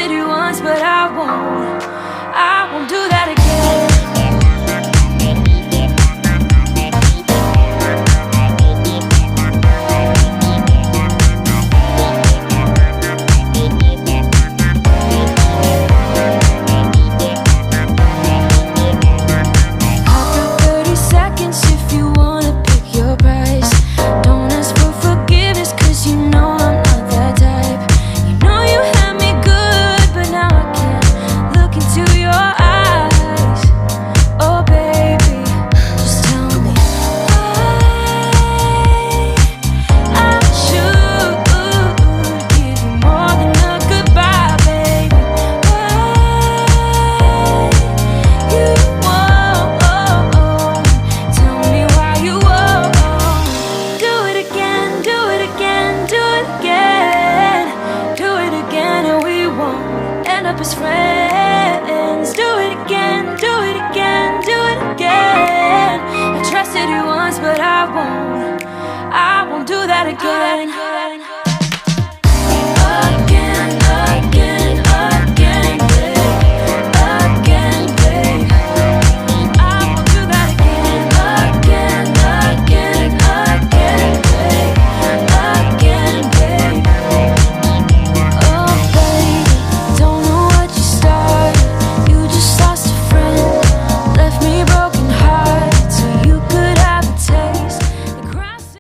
trusted you once, but I won't do that again. As friends, do it again, do it again, do it again. I trusted you once, but I won't do that again.